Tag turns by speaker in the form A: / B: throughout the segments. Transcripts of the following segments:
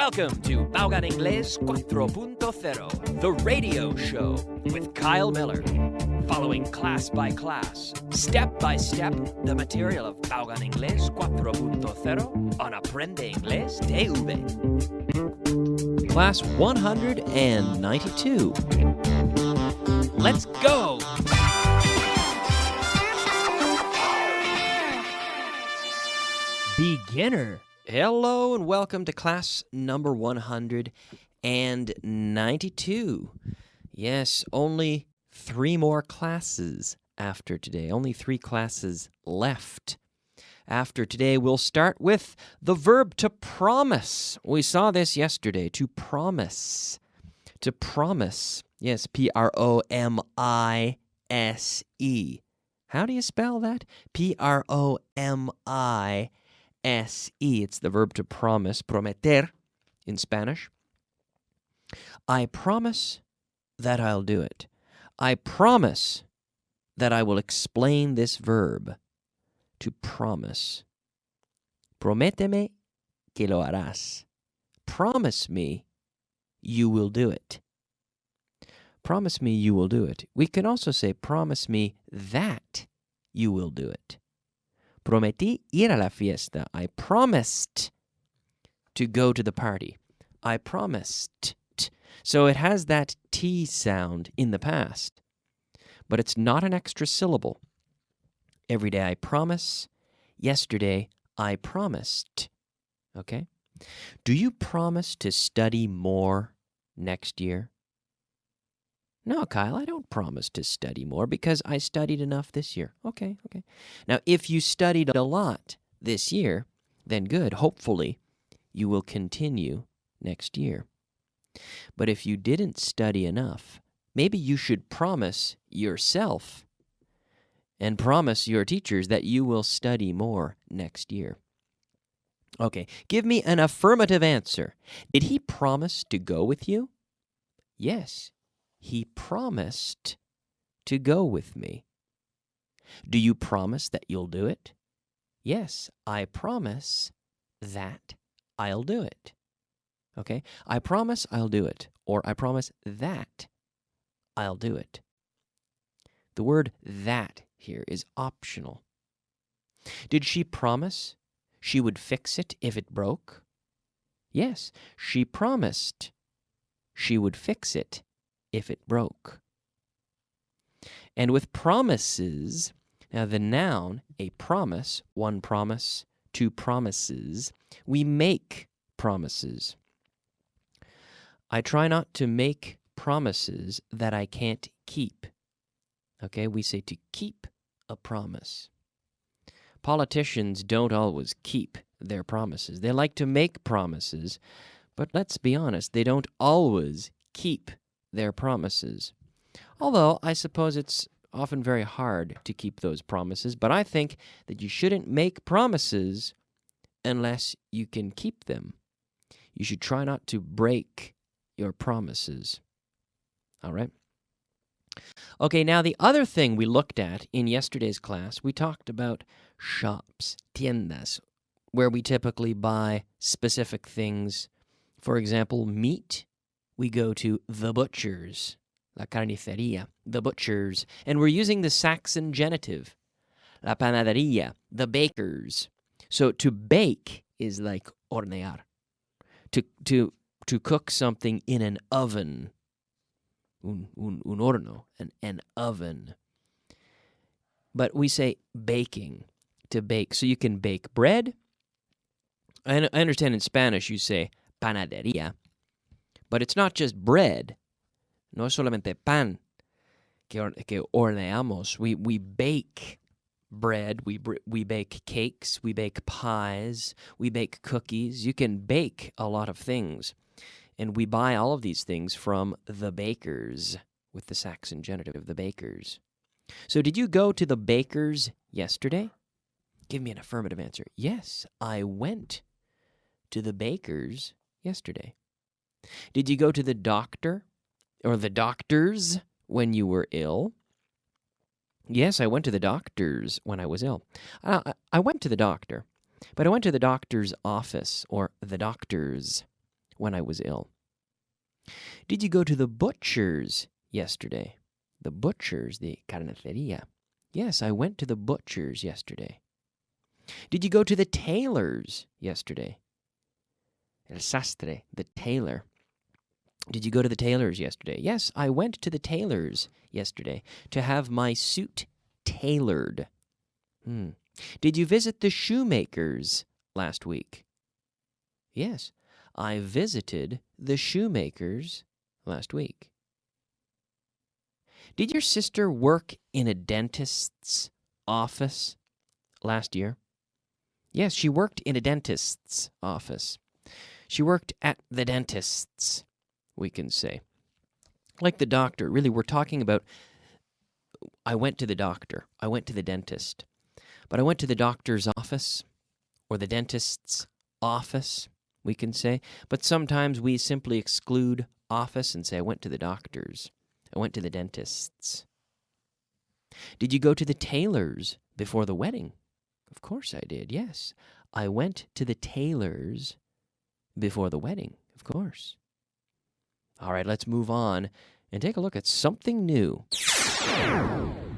A: Welcome to Baugan Inglés 4.0, the radio show with Kyle Miller. Following class by class, step by step, the material of Baugan Inglés 4.0 on Aprende Inglés TV. Class 192. Let's go! Beginner. Hello and welcome to class number 192. Yes, only 3 more classes after today. Only 3 classes left. After today, we'll start with the verb to promise. We saw this yesterday, to promise. To promise. Yes, P-R-O-M-I-S-E. How do you spell that? P-R-O-M-I-S-E. It's the verb to promise, prometer in Spanish. I promise that I'll do it. I promise that I will explain this verb, to promise. Prométeme que lo harás. Promise me you will do it. Promise me you will do it. We can also say, promise me that you will do it. Prometí ir a la fiesta. I promised to go to the party. I promised. So it has that T sound in the past, but it's not an extra syllable. Every day I promise. Yesterday I promised. Okay? Do you promise to study more next year? No, Kyle, I don't promise to study more because I studied enough this year. Okay. Now, if you studied a lot this year, then good. Hopefully, you will continue next year. But if you didn't study enough, maybe you should promise yourself and promise your teachers that you will study more next year. Okay, give me an affirmative answer. Did he promise to go with you? Yes. He promised to go with me. Do you promise that you'll do it? Yes, I promise that I'll do it. Okay? I promise I'll do it, or I promise that I'll do it. The word that here is optional. Did she promise she would fix it if it broke? Yes, she promised she would fix it if it broke. And with promises, now the noun, a promise, one promise, 2 promises, we make promises. I try not to make promises that I can't keep. Okay, we say to keep a promise. Politicians don't always keep their promises. They like to make promises, but let's be honest, they don't always keep their promises. Although, I suppose it's often very hard to keep those promises, but I think that you shouldn't make promises unless you can keep them. You should try not to break your promises. All right? Okay, now the other thing we looked at in yesterday's class, we talked about shops, tiendas, where we typically buy specific things. For example, meat. We go to the butchers, la carnicería, the butchers, and we're using the Saxon genitive, la panadería, the bakers. So to bake is like hornear, to cook something in an oven, un horno, an oven. But we say baking, to bake. So you can bake bread. I understand in Spanish you say panadería. But it's not just bread. No es solamente pan que horneamos. We bake bread. We bake cakes. We bake pies. We bake cookies. You can bake a lot of things. And we buy all of these things from the bakers, with the Saxon genitive, the bakers. So did you go to the bakers yesterday? Give me an affirmative answer. Yes, I went to the bakers yesterday. Did you go to the doctor or the doctors when you were ill? Yes, I went to the doctors when I was ill. I went to the doctor, but I went to the doctor's office or the doctors when I was ill. Did you go to the butcher's yesterday? The butcher's, the carnicería. Yes, I went to the butcher's yesterday. Did you go to the tailor's yesterday? El sastre, the tailor. Did you go to the tailor's yesterday? Yes, I went to the tailor's yesterday to have my suit tailored. Did you visit the shoemaker's last week? Yes, I visited the shoemaker's last week. Did your sister work in a dentist's office last year? Yes, she worked in a dentist's office. She worked at the dentist's, we can say. Like the doctor. Really, we're talking about, I went to the doctor. I went to the dentist. But I went to the doctor's office or the dentist's office, we can say. But sometimes we simply exclude office and say, I went to the doctor's. I went to the dentist's. Did you go to the tailor's before the wedding? Of course I did, yes. I went to the tailor's before the wedding, of course. All right, let's move on and take a look at something new.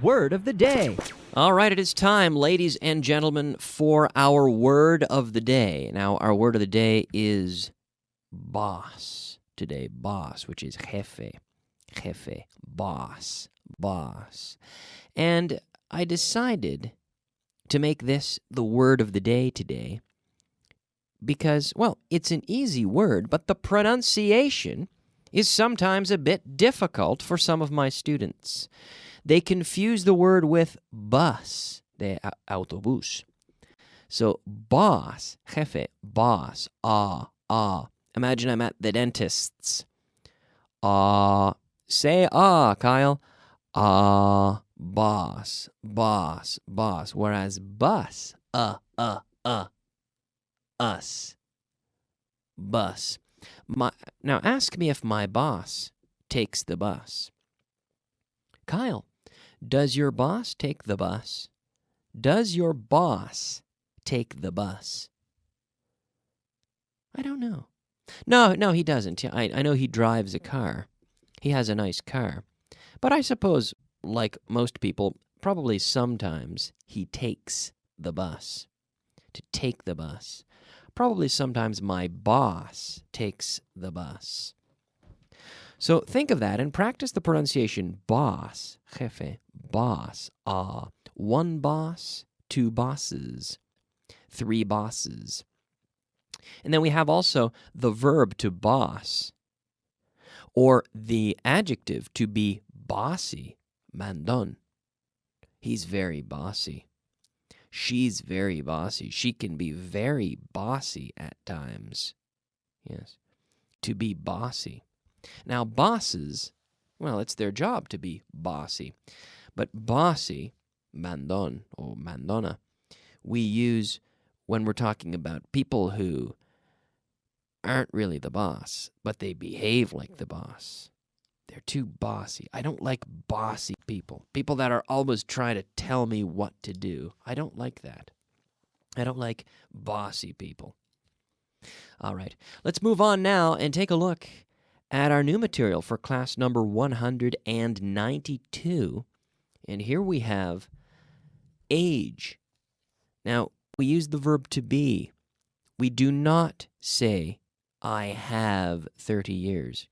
A: Word of the day. All right, it is time, ladies and gentlemen, for our word of the day. Now, our word of the day is boss today. Boss, which is jefe. Jefe, boss, boss. And I decided to make this the word of the day today because, well, it's an easy word, but the pronunciation is sometimes a bit difficult for some of my students. They confuse the word with bus, de autobus. So, boss, jefe, boss, Imagine I'm at the dentist's. Say Kyle. Boss, boss, boss. Whereas bus, us, bus. Now ask me if my boss takes the bus. Kyle, does your boss take the bus? Does your boss take the bus? I don't know. No, he doesn't. I know he drives a car. He has a nice car. But I suppose, like most people, probably sometimes he takes the bus. To take the bus. Probably sometimes my boss takes the bus. So think of that and practice the pronunciation boss, jefe, boss, one boss, two bosses, three bosses. And then we have also the verb to boss, or the adjective to be bossy, mandon. He's very bossy. She's very bossy. She can be very bossy at times. Yes, to be bossy. Now, bosses, well, it's their job to be bossy. But bossy, mandon or mandona, we use when we're talking about people who aren't really the boss, but they behave like the boss. They're too bossy. I don't like bossy people. People that are always trying to tell me what to do. I don't like that. I don't like bossy people. All right, let's move on now and take a look at our new material for class number 192. And here we have age. Now, we use the verb to be. We do not say, I have 30 years.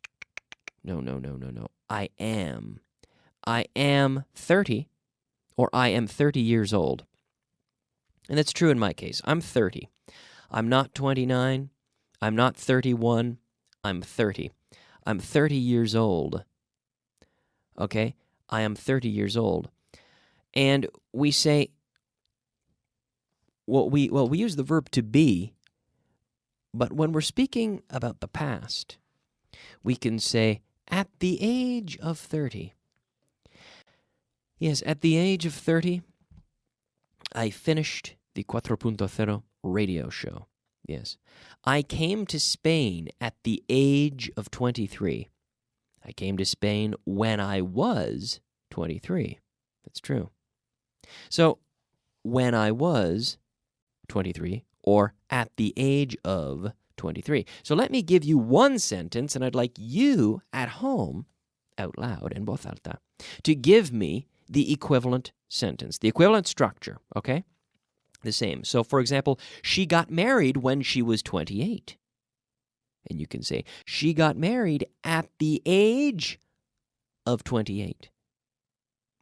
A: No. I am. I am 30, or I am 30 years old. And that's true in my case. I'm 30. I'm not 29. I'm not 31. I'm 30. I'm 30 years old. Okay? I am 30 years old. And we say, we use the verb to be, but when we're speaking about the past, we can say, at the age of 30. Yes, at the age of 30, I finished the 4.0 radio show. Yes. I came to Spain at the age of 23. I came to Spain when I was 23. That's true. So, when I was 23, or at the age of 23. So let me give you one sentence, and I'd like you at home, out loud, en voz alta, to give me the equivalent sentence, the equivalent structure, okay? The same. So, for example, she got married when she was 28. And you can say, she got married at the age of 28.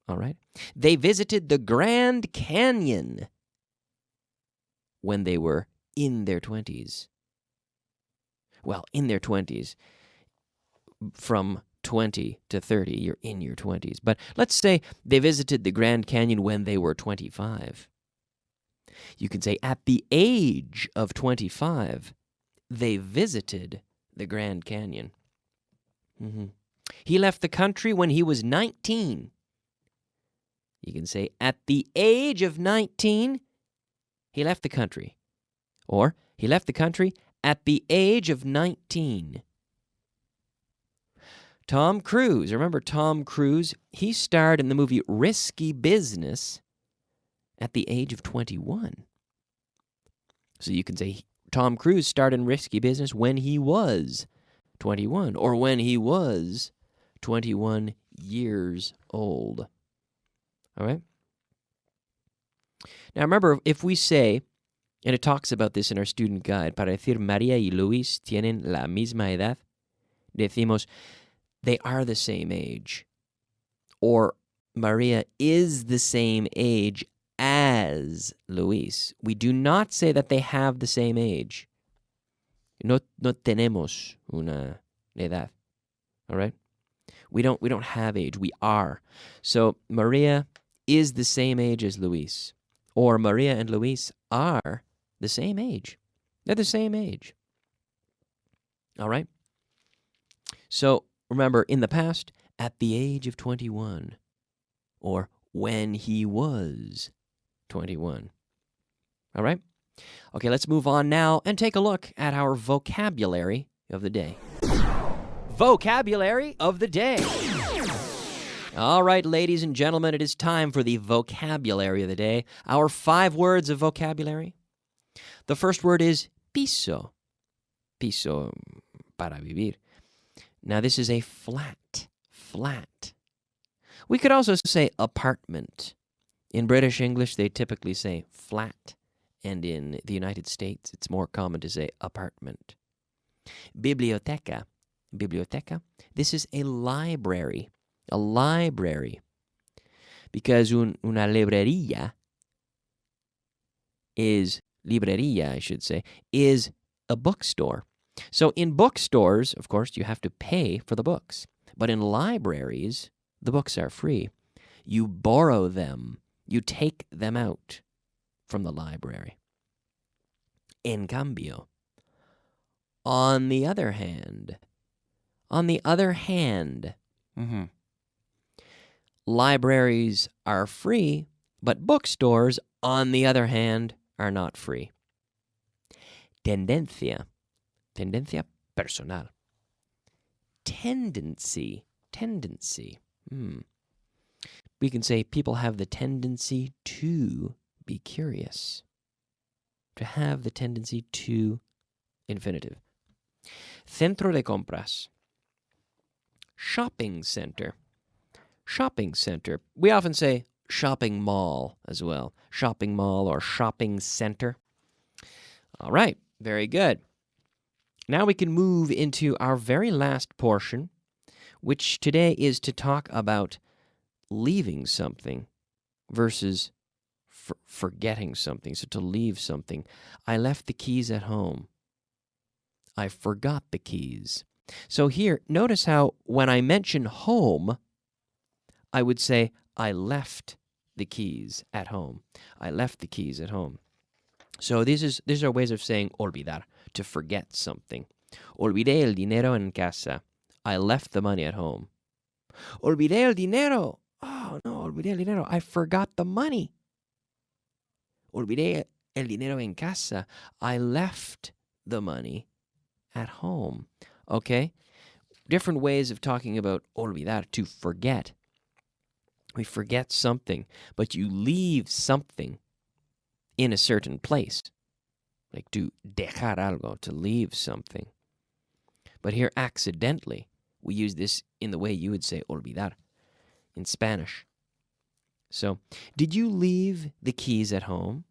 A: All right? They visited the Grand Canyon when they were in their 20s. Well, in their 20s. From 20 to 30, you're in your 20s. But let's say they visited the Grand Canyon when they were 25. You can say, at the age of 25, they visited the Grand Canyon. He left the country when he was 19. You can say, at the age of 19, he left the country. Or, he left the country at the age of 19. Tom Cruise. Remember Tom Cruise? He starred in the movie Risky Business at the age of 21. So you can say Tom Cruise starred in Risky Business when he was 21, or when he was 21 years old. All right? Now remember, if we say, and it talks about this in our student guide, para decir María y Luis tienen la misma edad, decimos, they are the same age. Or Maria is the same age as Luis. We do not say that they have the same age. No tenemos una edad. All right? We don't have age. We are. So Maria is the same age as Luis. Or Maria and Luis are the same age. They're the same age. All right? So remember, in the past, at the age of 21, or when he was 21. All right? Okay, let's move on now and take a look at our vocabulary of the day. Vocabulary of the day. All right, ladies and gentlemen, it is time for the vocabulary of the day. Our 5 words of vocabulary. The first word is piso. Piso, para vivir. Now, this is a flat. We could also say apartment. In British English, they typically say flat. And in the United States, it's more common to say apartment. Biblioteca. Biblioteca. This is a library. A library. Because una librería is, librería, I should say, is a bookstore. So in bookstores, of course, you have to pay for the books. But in libraries, the books are free. You borrow them. You take them out from the library. En cambio, on the other hand, libraries are free, but bookstores, on the other hand, are not free. Tendencia personal. Tendency. We can say people have the tendency to be curious. To have the tendency to, infinitive. Centro de compras. Shopping center. Shopping center. We often say shopping mall as well. Shopping mall or shopping center. All right, very good. Now we can move into our very last portion, which today is to talk about leaving something versus forgetting something. So to leave something. I left the keys at home. I forgot the keys. So here, notice how when I mention home, I would say I left the keys at home. I left the keys at home. So these are ways of saying olvidar, to forget something. Olvidé el dinero en casa. I left the money at home. Olvidé el dinero. Oh, no, olvidé el dinero. I forgot the money. Olvidé el dinero en casa. I left the money at home. Okay? Different ways of talking about olvidar, to forget. We forget something, but you leave something in a certain place. like to dejar algo, to leave something. But here, accidentally, we use this in the way you would say olvidar in Spanish. So, did you leave the keys at home?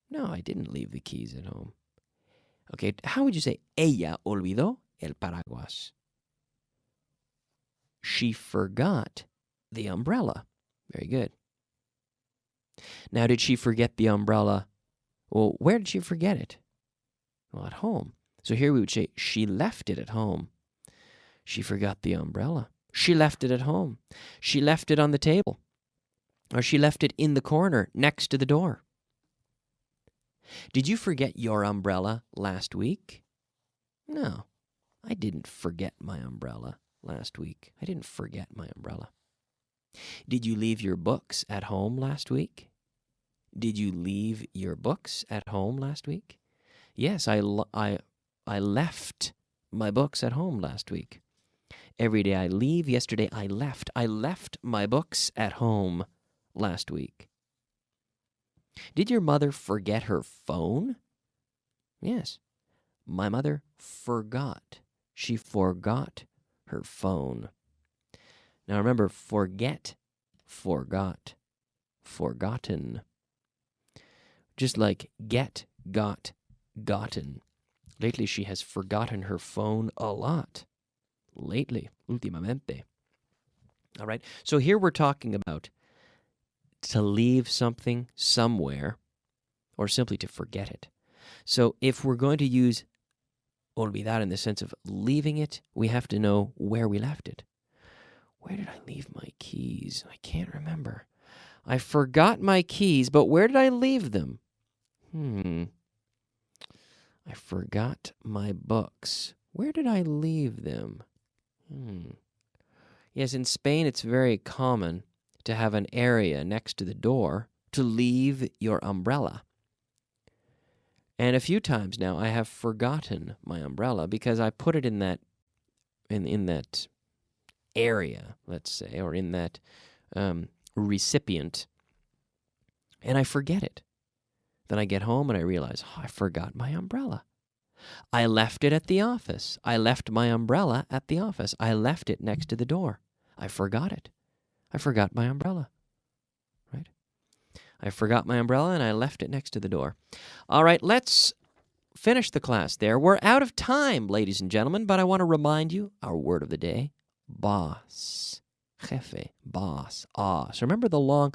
A: No, I didn't leave the keys at home. Okay, how would you say ella olvidó el paraguas? She forgot the umbrella. Very good. Now, did she forget the umbrella? Well, where did she forget it? Well, at home. So here we would say she left it at home. She forgot the umbrella. She left it at home. She left it on the table. Or she left it in the corner next to the door. Did you forget your umbrella last week? No, I didn't forget my umbrella last week. I didn't forget my umbrella. Did you leave your books at home last week? Did you leave your books at home last week? Yes, I left my books at home last week. Every day I leave. Yesterday I left. I left my books at home last week. Did your mother forget her phone? Yes. My mother forgot. She forgot her phone. Now remember, forget, forgot, forgotten. Just like get, got, gotten. Lately she has forgotten her phone a lot. Lately, últimamente. All right, so here we're talking about to leave something somewhere or simply to forget it. So if we're going to use olvidar in the sense of leaving it, we have to know where we left it. Where did I leave my keys? I can't remember. I forgot my keys, but where did I leave them? I forgot my books. Where did I leave them? Yes, in Spain it's very common to have an area next to the door to leave your umbrella. And a few times now I have forgotten my umbrella because I put it in that area, let's say, or in that recipient, and I forget it. Then I get home and I realize, I forgot my umbrella. I left it at the office. I left my umbrella at the office. I left it next to the door. I forgot it. I forgot my umbrella. Right? I forgot my umbrella and I left it next to the door. All right, let's finish the class there. We're out of time, ladies and gentlemen, but I want to remind you our word of the day, boss. Jefe, boss, ah. So remember the long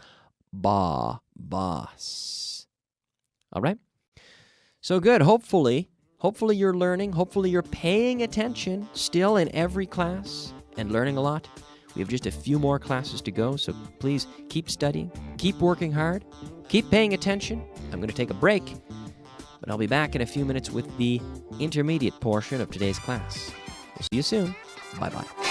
A: ba, boss. All right? So good. Hopefully you're learning. Hopefully you're paying attention still in every class and learning a lot. We have just a few more classes to go, so please keep studying, keep working hard, keep paying attention. I'm going to take a break, but I'll be back in a few minutes with the intermediate portion of today's class. We'll see you soon. Bye-bye.